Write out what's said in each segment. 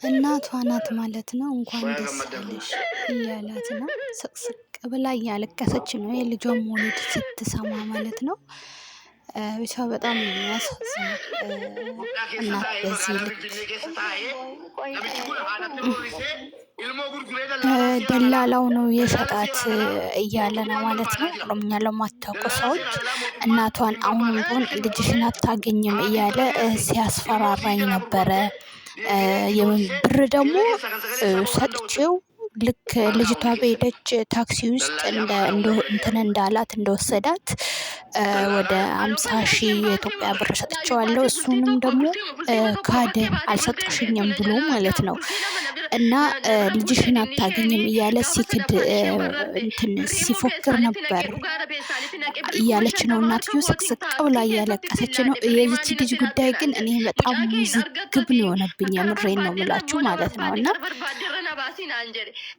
እናቷ ናት ማለት ነው። እንኳን ደስ አለሽ እያላት ነው። ስቅስቅ ብላ እያለቀሰች ነው የልጇን መውለድ ስትሰማ ማለት ነው። ብቻ በጣም የሚያሳዝነው እናት በዚህ ልክ ደላላው ነው የሸጣት እያለ ነው ማለት ነው። ኦሮምኛ ለማታውቁ ሰዎች እናቷን አሁንም ቢሆን ልጅሽን አታገኝም እያለ ሲያስፈራራኝ ነበረ። ብር ደግሞ ሰጥቼው ልክ ልጅቷ በሄደች ታክሲ ውስጥ እንትን እንዳላት እንደወሰዳት ወደ 50,000 የኢትዮጵያ ብር ሰጥቼዋለሁ። እሱንም ደግሞ ካደ አልሰጠሽኝም ብሎ ማለት ነው። እና ልጅሽን አታገኝም እያለ ሲክድ እንትን ሲፎክር ነበር እያለች ነው እናትዮ ስቅስቅ ብላ እያለቀሰች ነው። የዚች ልጅ ጉዳይ ግን እኔ በጣም ውዝግብ ነው የሆነብኝ። የምሬን ነው የምላችሁ ማለት ነው። እና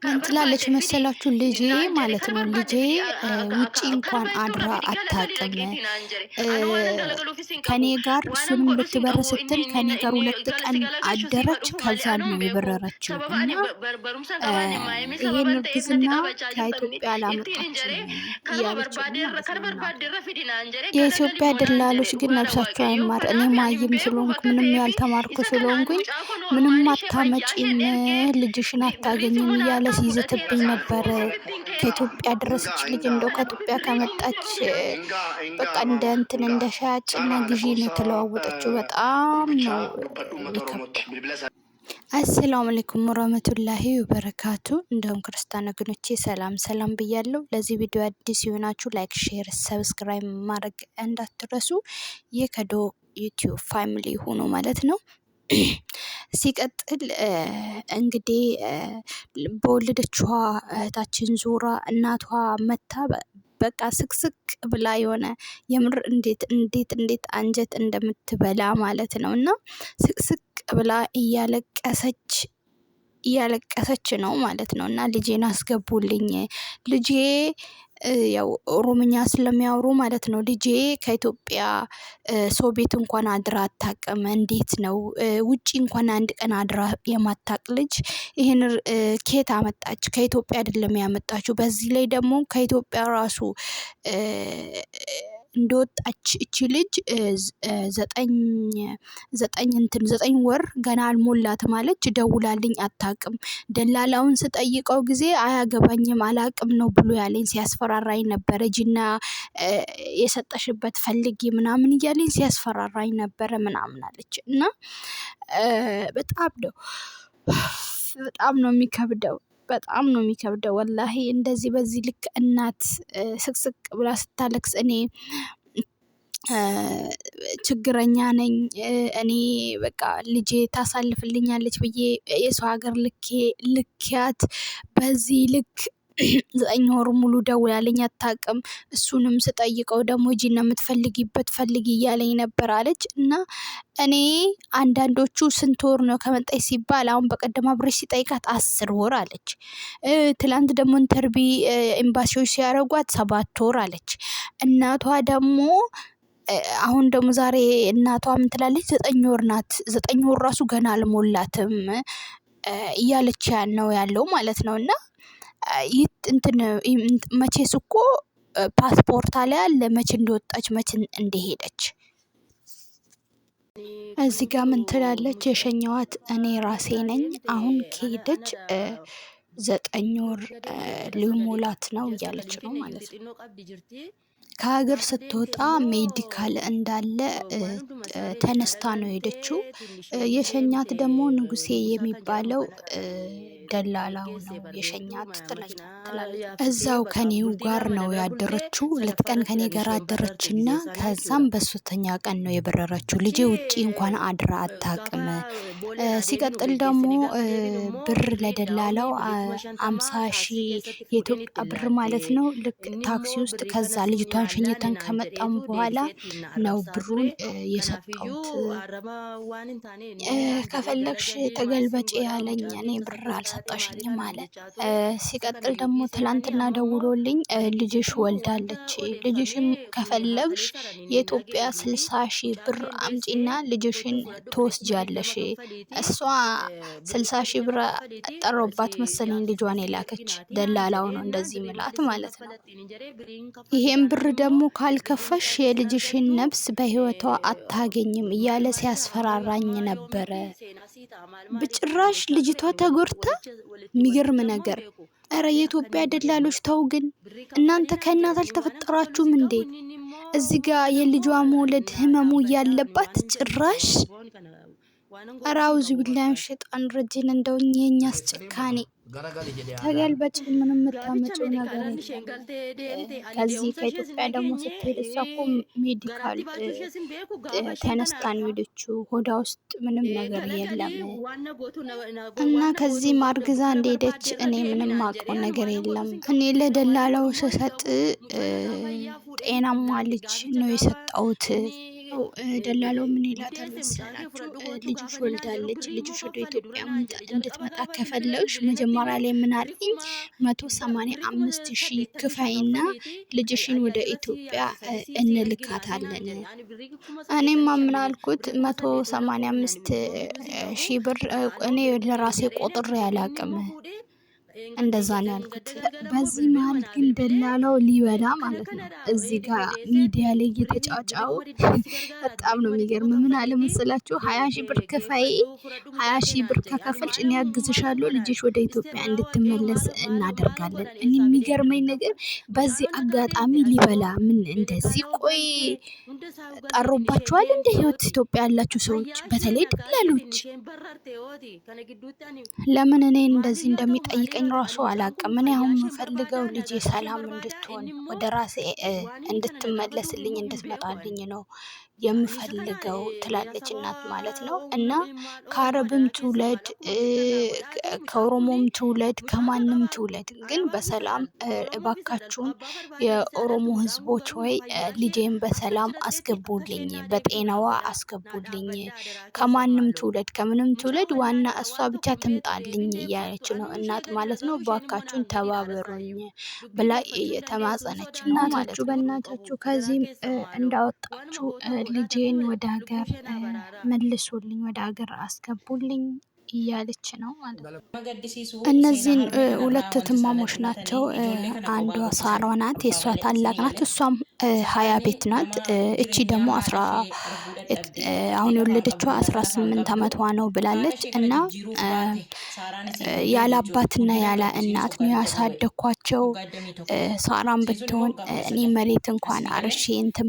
ምን ትላለች መሰላችሁ ልጄ ማለት ነው። ልጄ ውጪ እንኳን አድራ አታውቅም። ከኔ ጋር እሱንም ልትበር ስትል ከኔ ጋር 2 ቀን አደረች። ከዛ ነው የበረረችው። እና ይሄን እርግዝና ከኢትዮጵያ ላመጣችው እያለች የኢትዮጵያ ደላሎች ግን ነብሳቸው አይማር። እኔ ማይም ስለሆንኩ ምንም ያልተማርኩ ስለሆንኩኝ ምንም አታመጪም ልጅሽን አታገኝም እያለ ሲይዝትብኝ ነበር። ከኢትዮጵያ ድረስች ልጅ እንደው ከኢትዮጵያ ከመጣች በቃ እንደ እንትን እንደ ሻጭና ግዢ ነው የተለዋወጠችው። በጣም ነው የሚከብደው። አሰላሙ አለይኩም ወራህመቱላሂ ወበረካቱ። እንደውም ክርስቲያን ወገኖቼ ሰላም ብያለሁ። ለዚህ ቪዲዮ አዲስ የሆናችሁ ላይክ፣ ሼር፣ ሰብስክራይብ ማድረግ እንዳትረሱ። ይህ ከዶ ዩቲዩብ ፋሚሊ ሆኖ ማለት ነው። ሲቀጥል እንግዲህ በወለደችዋ እህታችን ዙራ እናቷ መታ በቃ ስቅስቅ ብላ የሆነ የምር እንዴት አንጀት እንደምትበላ ማለት ነው። እና ስቅስቅ ብላ እያለቀሰች ነው ማለት ነው። እና ልጄን አስገቡልኝ፣ ልጄ ያው ኦሮምኛ ስለሚያወሩ ማለት ነው። ልጄ ከኢትዮጵያ ሰው ቤት እንኳን አድራ አታውቅም። እንዴት ነው ውጪ እንኳን አንድ ቀን አድራ የማታውቅ ልጅ ይሄን ኬት አመጣች? ከኢትዮጵያ አይደለም ያመጣችው። በዚህ ላይ ደግሞ ከኢትዮጵያ ራሱ እንደወጣች እቺ ልጅ 9 ወር ገና አልሞላትም አለች። ደውላልኝ አታውቅም። ደላላውን ስጠይቀው ጊዜ አያገባኝም አላውቅም ነው ብሎ ያለኝ። ሲያስፈራራኝ ነበረ። ጂና የሰጠሽበት ፈልጊ ምናምን እያለኝ ሲያስፈራራኝ ነበረ ምናምን አለች። እና በጣም ነው የሚከብደው። ወላሂ እንደዚህ በዚህ ልክ እናት ስቅስቅ ብላ ስታለቅስ እኔ ችግረኛ ነኝ እኔ በቃ ልጄ ታሳልፍልኛለች ብዬ የሰው ሀገር ልኪያት በዚህ ልክ 9 ወር ሙሉ ደውላልኝ አታውቅም። እሱንም ስጠይቀው ደግሞ ጂና የምትፈልጊበት ፈልጊ እያለኝ ነበር አለች። እና እኔ አንዳንዶቹ ስንት ወር ነው ከመጣች ሲባል አሁን በቀደም አብሬሽ ሲጠይቃት 10 ወር አለች። ትላንት ደግሞ ኢንተርቪ ኤምባሲዎች ሲያደርጓት 7 ወር አለች። እናቷ ደግሞ አሁን ደግሞ ዛሬ እናቷ ምን ትላለች? 9 ወር ናት። 9 ወር ራሱ ገና አልሞላትም እያለች ነው ያለው ማለት ነው። እና እንትን መቼስ እኮ ፓስፖርት አለ ያለ መቼ እንደወጣች መቼ እንደሄደች። እዚህ ጋር ምን ትላለች? የሸኘዋት እኔ ራሴ ነኝ። አሁን ከሄደች 9 ወር ሊሞላት ነው እያለች ነው ማለት ነው። ከሀገር ስትወጣ ሜዲካል እንዳለ ተነስታ ነው ሄደችው። የሸኛት ደግሞ ንጉሴ የሚባለው ደላላው ነው የሸኛት ትላለች። እዛው ከኔው ጋር ነው ያደረችው። 2 ቀን ከኔ ጋር አደረችና ከዛም በሶስተኛ ቀን ነው የበረረችው። ልጄ ውጪ እንኳን አድራ አታውቅም። ሲቀጥል ደግሞ ብር ለደላላው 50,000 የኢትዮጵያ ብር ማለት ነው። ልክ ታክሲ ውስጥ ከዛ ልጅቷን ሸኝተን ከመጣም በኋላ ነው ብሩን የሰጠሁት። ከፈለግሽ ተገልበጭ ያለኝ እኔ ብር አልሰጠሽኝም አለ። ሲቀጥል ደግሞ ትላንትና ደውሎልኝ ልጅሽ ወልዳለች፣ ልጅሽን ከፈለግሽ የኢትዮጵያ 60,000 ብር አምጪና ልጅሽን ትወስጃለሽ እሷ 60 ሺህ ብር ጠሮባት መሰለኝ ልጇን የላከች ደላላው ነው እንደዚህ ምላት ማለት ነው። ይሄን ብር ደግሞ ካልከፈሽ የልጅሽን ነፍስ በህይወቷ አታገኝም እያለ ሲያስፈራራኝ ነበረ። በጭራሽ ልጅቷ ተጎርታ የሚገርም ነገር። እረ የኢትዮጵያ ደላሎች ተው ግን እናንተ ከእናት አልተፈጠራችሁም እንዴ? እዚህ ጋር የልጇ መውለድ ህመሙ እያለባት ጭራሽ ኧረ አውዙ ቢላሂ ሸይጣን ረጂም። እንደው የኛስ ጭካኔ ተገልበጭ ምንም የምታመጪው ነገር የለም። ከዚህ ከኢትዮጵያ ደግሞ ስትሄድ እሷ እኮ ሜዲካል ተነስታን ሄደችው። ሆዳ ውስጥ ምንም ነገር የለም እና ከዚህ ማርግዛ እንደሄደች እኔ ምንም ማውቀው ነገር የለም። እኔ ለደላላው ስሰጥ ጤናማ ልጅ ነው የሰጠሁት። ደላላው ምን ይላታል መሰላችሁ? ልጅሽ ወልዳለች፣ ልጅሽ ወደ ኢትዮጵያ እንድትመጣ ከፈለግሽ መጀመሪያ ላይ ምን አለኝ 185,000 ክፈይና ልጅሽን ወደ ኢትዮጵያ እንልካታለን። እኔማ ምን አልኩት 185,000 ብር እኔ ለራሴ ቆጥሬ አላውቅም። እንደዛ ነው ያልኩት። በዚህ መሀል ግን ደላላው ሊበላ ማለት ነው እዚህ ጋር ሚዲያ ላይ እየተጫጫው በጣም ነው የሚገርም። ምን አለ መሰላችሁ? 20,000 ብር ክፈይ፣ 20,000 ብር ከከፈልሽ እኔ ያግዝሻለሁ፣ ልጅሽ ወደ ኢትዮጵያ እንድትመለስ እናደርጋለን። እኔ የሚገርመኝ ነገር በዚህ አጋጣሚ ሊበላ ምን እንደዚህ ቆይ ጠሮባችኋል እንደ ህይወት ኢትዮጵያ ያላችሁ ሰዎች፣ በተለይ ደላሎች ለምን እኔ እንደዚህ እንደሚጠይቀኝ ራሱ አላውቅም። እኔ አሁን የምፈልገው ልጄ ሰላም እንድትሆን ወደ ራሴ እንድትመለስልኝ እንድትመጣልኝ ነው የምፈልገው ትላለች እናት ማለት ነው። እና ከአረብም ትውለድ ከኦሮሞም ትውለድ ከማንም ትውለድ ግን በሰላም እባካችሁን የኦሮሞ ህዝቦች ወይ ልጄን በሰላም አስገቡልኝ፣ በጤናዋ አስገቡልኝ። ከማንም ትውለድ ከምንም ትውለድ ዋና እሷ ብቻ ትምጣልኝ እያለች ነው እናት ማለት ነው። እባካችሁን ተባበሩኝ ብላ የተማጸነች ነው ማለት ነው። በእናታችሁ ከዚህም እንዳወጣችሁ ልጄን ወደ ሀገር መልሱልኝ፣ ወደ ሀገር አስገቡልኝ እያለች ነው ማለት ነው። እነዚህን ሁለት ትማሞች ናቸው። አንዷ ሳራ ናት፣ የእሷ ታላቅ ናት። እሷም 20 ቤት ናት። እቺ ደግሞ አሁን የወለደችው 18 ዓመቷ ነው ብላለች። እና ያለ አባትና ያለ እናት ነው ያሳደኳቸው። ሳራም ብትሆን እኔ መሬት እንኳን አርሼ እንትን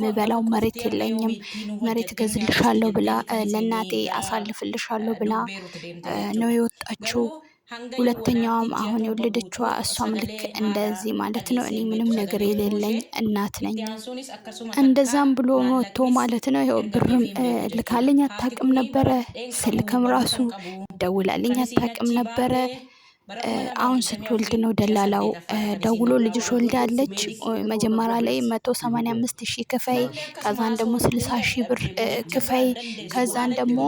ምበላው መሬት የለኝም፣ መሬት ገዝልሻለሁ ብላ ለእናቴ አሳልፍልሻለሁ ብላ ነው የወጣችው። ሁለተኛዋም አሁን የወለደችዋ እሷም ልክ እንደዚህ ማለት ነው። እኔ ምንም ነገር የሌለኝ እናት ነኝ። እንደዛም ብሎ ወጥቶ ማለት ነው። ይኸው ብርም ልካልኝ አታውቅም ነበረ፣ ስልክም ራሱ ደውላልኝ አታውቅም ነበረ። አሁን ስትወልድ ነው ደላላው ደውሎ ልጅሽ ወልዳለች፣ መጀመሪያ ላይ 185,000 ክፈይ፣ ከዛን ደግሞ 60,000 ብር ክፈይ፣ ከዛን ደግሞ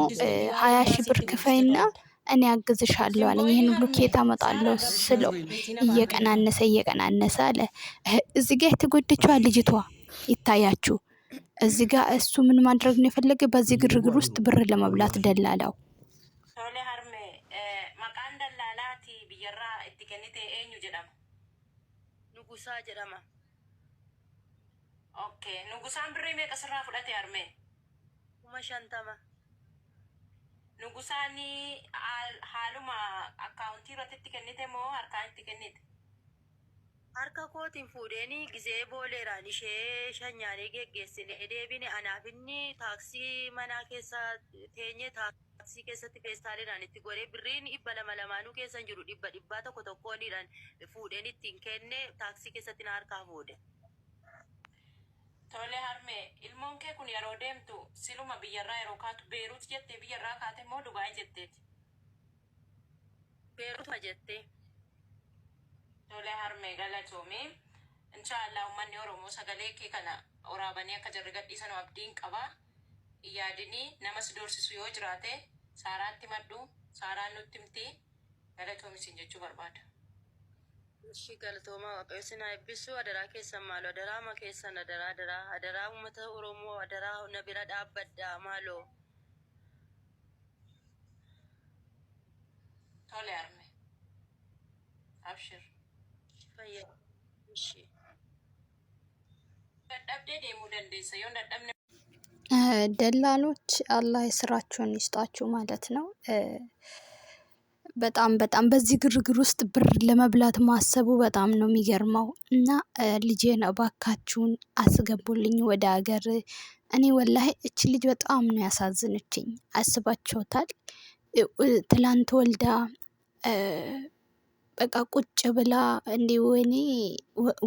20,000 ብር ክፈይና እኔ አግዝሻለሁ አለኝ። ይሄን ሁሉ ኬት አመጣለሁ ስለው እየቀናነሰ አለ። እዚህ ጋር የተጎደችዋ ልጅቷ ይታያችሁ። እዚህ ጋር እሱ ምን ማድረግ ነው የፈለገ? በዚህ ግርግር ውስጥ ብር ለመብላት ደላላው Nugusaan birrii meeqa sirraa fudhate harmee? 50. Nugusaan haaluma akkaawuntii irratti kennite moo harkaan itti kennite? Harka kootiin fuudheenii gizee booleeraan ishee shanyaanii geggeessine deebine anaaf inni taaksii manaa keessa teenye taaksii keessatti feestaaliidhaan itti godhee birriin 200 keessan jiru 100 tokkooniidhaan fuudheen ittiin kenne taaksii keessatti na harkaa fuudhe. Tole harmee ilmoon kee kun yeroo deemtu siluma biyyarraa yeroo kaatu Beeruut jettee biyyarraa kaate moo Dubaay jetteeti? Beeruutuma jettee. Tole harmee galatoomii. Inshaallah uummanni Oromoo sagalee kee kana waraabanii akka jarri gadhiisan abdiin qaba. Yaadinii namas doorsisu yoo jiraate Saaraatti maddu, Saaraan nutti himti. Galatoomi siin jechuu barbaada. Shi galatooma waaqayyoon eebbisu adaraa keessan maaloo adaraa ma keessan adaraa uummata Oromoo adaraa na bira dhaabbadhaa maaloo ቶሎ ያርሜ አብሽር ፈየ እሺ ደደብዴ ደሙ ደንዴሰ የሆነ ደደብነ ደላሎች አላህ የስራቸውን ይስጣችሁ ማለት ነው። በጣም በጣም በዚህ ግርግር ውስጥ ብር ለመብላት ማሰቡ በጣም ነው የሚገርመው። እና ልጄን እባካችሁን አስገቡልኝ ወደ ሀገር። እኔ ወላሂ እች ልጅ በጣም ነው ያሳዝነችኝ። አስባችሁታል? ትላንት ወልዳ በቃ ቁጭ ብላ እንዲ ወይኔ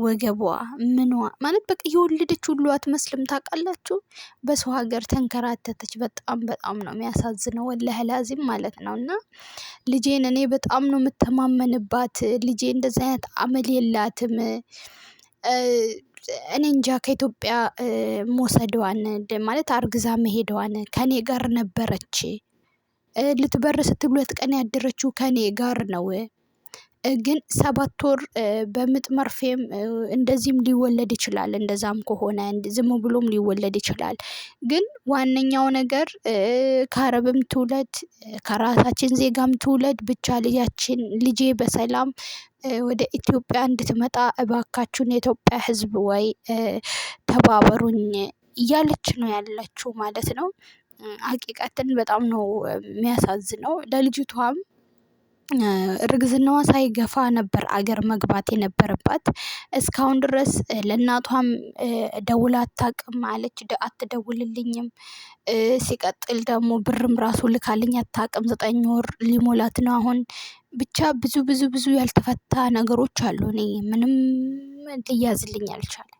ወገቧ ምኗ ማለት በቃ የወለደች ሁሉ አትመስልም። ታውቃላችሁ? በሰው ሀገር ተንከራተተች። በጣም በጣም ነው የሚያሳዝነው ወላሂ ላዚም ማለት ነው። እና ልጄን እኔ በጣም ነው የምተማመንባት። ልጄ እንደዚህ አይነት አመል የላትም። እኔ እንጃ ከኢትዮጵያ መውሰዷን ማለት አርግዛ መሄዷን ከኔ ጋር ነበረች። ልትበር ስትል 2 ቀን ያደረችው ከኔ ጋር ነው። ግን 7 ወር በምጥ መርፌም እንደዚህም ሊወለድ ይችላል። እንደዛም ከሆነ ዝም ብሎም ሊወለድ ይችላል። ግን ዋነኛው ነገር ከአረብም ትውለድ ከራሳችን ዜጋም ትውለድ ብቻ ልጄ በሰላም ወደ ኢትዮጵያ እንድትመጣ እባካችሁን የኢትዮጵያ ሕዝብ ወይ ተባበሩኝ እያለች ነው ያለችው ማለት ነው። ሀቂቀትን በጣም ነው የሚያሳዝነው። ለልጅቷም እርግዝናዋ ሳይገፋ ነበር አገር መግባት የነበረባት። እስካሁን ድረስ ለእናቷም ደውላ አታውቅም አለች። አትደውልልኝም። ሲቀጥል ደግሞ ብርም ራሱ ልካልኝ አታውቅም። 9 ወር ሊሞላት ነው አሁን። ብቻ ብዙ ብዙ ብዙ ያልተፈታ ነገሮች አሉ። እኔ ምንም ሊያዝልኝ አልቻለም።